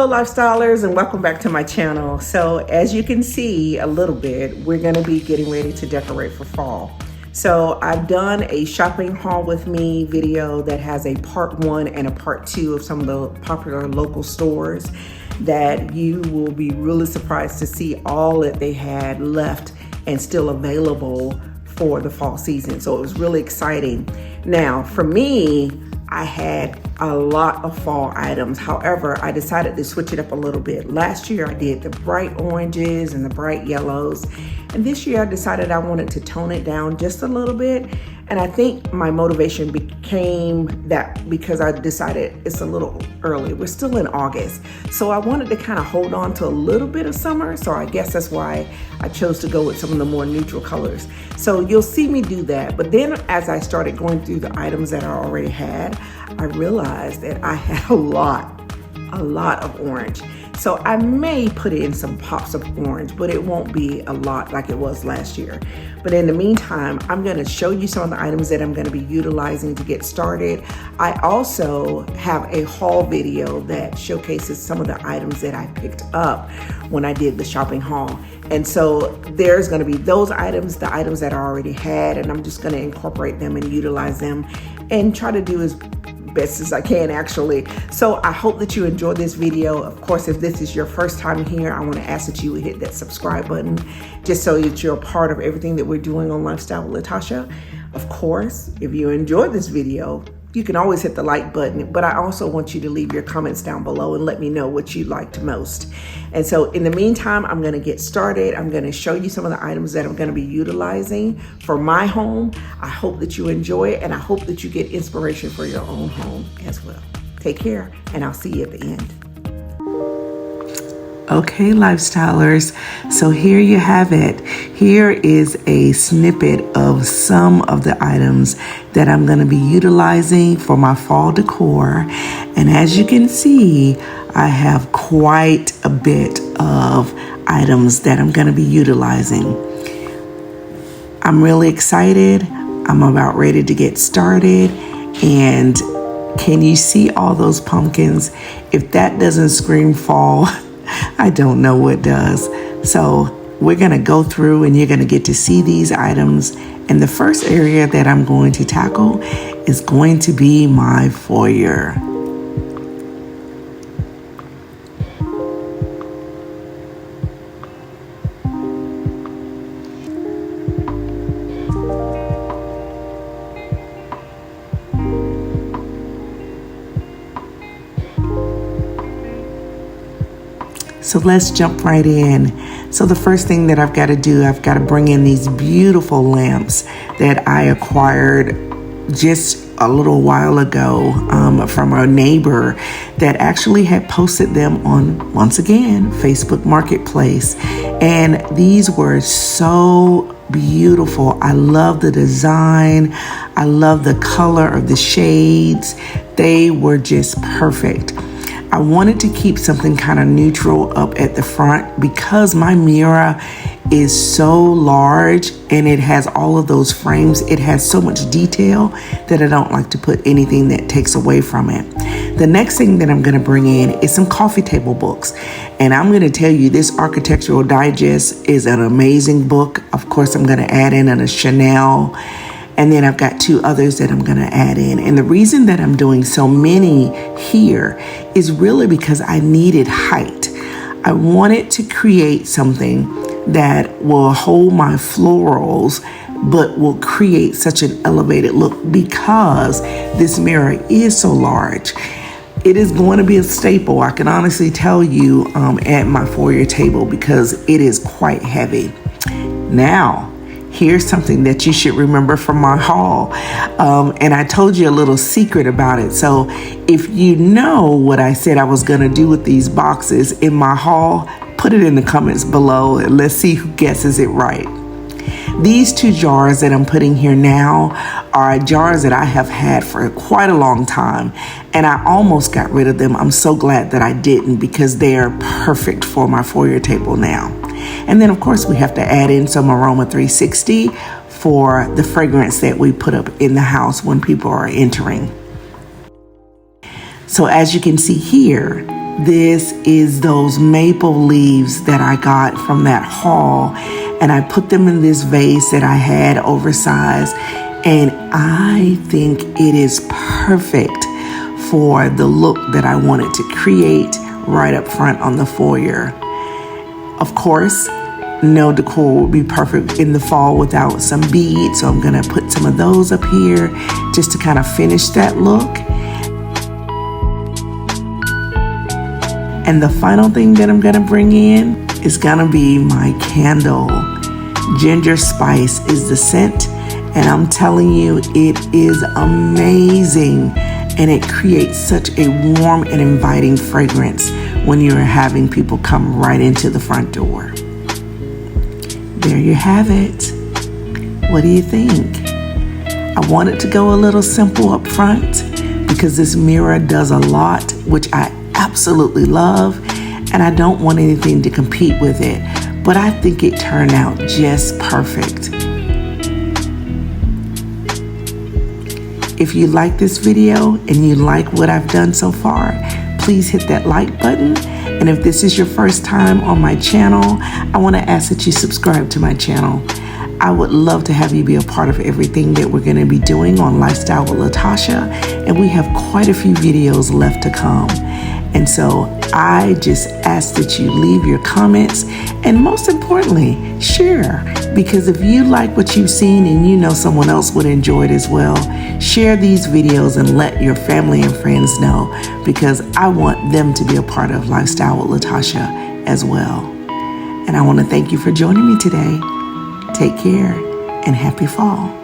Hello lifestylers, and welcome back to my channel. So as you can see a little bit, we're going to be getting ready to decorate for fall. So I've done a shopping haul with me video that has a part 1 and a part 2 of some of the popular local stores that you will be really surprised to see all that they had left and still available for the fall season. So it was really exciting. Now for me, I had a lot of fall items. However, I decided to switch it up a little bit. Last year I did the bright oranges and the bright yellows. And this year I decided I wanted to tone it down just a little bit. And I think my motivation became that because I decided it's a little early. We're still in August. So I wanted to kind of hold on to a little bit of summer. So I guess that's why I chose to go with some of the more neutral colors. So you'll see me do that. But then as I started going through the items that I already had, I realized that I had a lot of orange. So I may put in some pops of orange, but it won't be a lot like it was last year. But in the meantime, I'm going to show you some of the items that I'm going to be utilizing to get started. I also have a haul video that showcases some of the items that I picked up when I did the shopping haul. And so there's going to be those items, the items that I already had, and I'm just going to incorporate them and utilize them and try to do as best as I can actually. So I hope that you enjoy this video. Of course, if this is your first time here, I want to ask that you would hit that subscribe button just so that you're a part of everything that we're doing on Lifestyle with Latasha. Of course, if you enjoyed this video, you can always hit the like button, but I also want you to leave your comments down below and let me know what you liked most. And so in the meantime, I'm going to get started. I'm going to show you some of the items that I'm going to be utilizing for my home. I hope that you enjoy it, and I hope that you get inspiration for your own home as well. Take care, and I'll see you at the end. Okay, lifestylers, so here you have it. Here is a snippet of some of the items that I'm going to be utilizing for my fall decor. And as you can see, I have quite a bit of items that I'm going to be utilizing. I'm really excited. I'm about ready to get started. And can you see all those pumpkins? If that doesn't scream fall, I don't know what does. So we're going to go through and you're going to get to see these items. And the first area that I'm going to tackle is going to be my foyer. So let's jump right in. So the first thing that I've got to do, I've got to bring in these beautiful lamps that I acquired just a little while ago from a neighbor that actually had posted them on, once again, Facebook Marketplace. And these were so beautiful. I love the design. I love the color of the shades. They were just perfect. I wanted to keep something kind of neutral up at the front because my mirror is so large and it has all of those frames. It has so much detail that I don't like to put anything that takes away from it. The next thing that I'm going to bring in is some coffee table books. And I'm going to tell you, this Architectural Digest is an amazing book. Of course, I'm going to add in a Chanel. And then I've got 2 others that I'm going to add in. And the reason that I'm doing so many here is really because I needed height. I wanted to create something that will hold my florals, but will create such an elevated look because this mirror is so large. It is going to be a staple, I can honestly tell you, at my foyer table because it is quite heavy. Now, here's something that you should remember from my haul. And I told you a little secret about it. So if you know what I said I was going to do with these boxes in my haul, put it in the comments below and let's see who guesses it right. These 2 jars that I'm putting here now are jars that I have had for quite a long time, and I almost got rid of them. I'm so glad that I didn't because they are perfect for my foyer table now. And then of course we have to add in some Aroma 360 for the fragrance that we put up in the house when people are entering. So as you can see here, This is those maple leaves that I got from that haul, and I put them in this vase that I had oversized, and I think it is perfect for the look that I wanted to create right up front on the foyer. Of course, no decor would be perfect in the fall without some beads, so I'm gonna put some of those up here just to kind of finish that look. And the final thing that I'm gonna bring in is gonna be my candle. Ginger spice is the scent, and I'm telling you, it is amazing. And it creates such a warm and inviting fragrance when you're having people come right into the front door. There you have it. What do you think? I wanted to go a little simple up front because this mirror does a lot, which I absolutely love, and I don't want anything to compete with it, but I think it turned out just perfect. If you like this video and you like what I've done so far, please hit that like button. And if this is your first time on my channel, I want to ask that you subscribe to my channel. I would love to have you be a part of everything that we're going to be doing on Lifestyle with Latasha, and we have quite a few videos left to come. And so I just ask that you leave your comments, and most importantly, share. Because if you like what you've seen and you know someone else would enjoy it as well, share these videos and let your family and friends know, because I want them to be a part of Lifestyle with Latasha as well. And I want to thank you for joining me today. Take care and happy fall.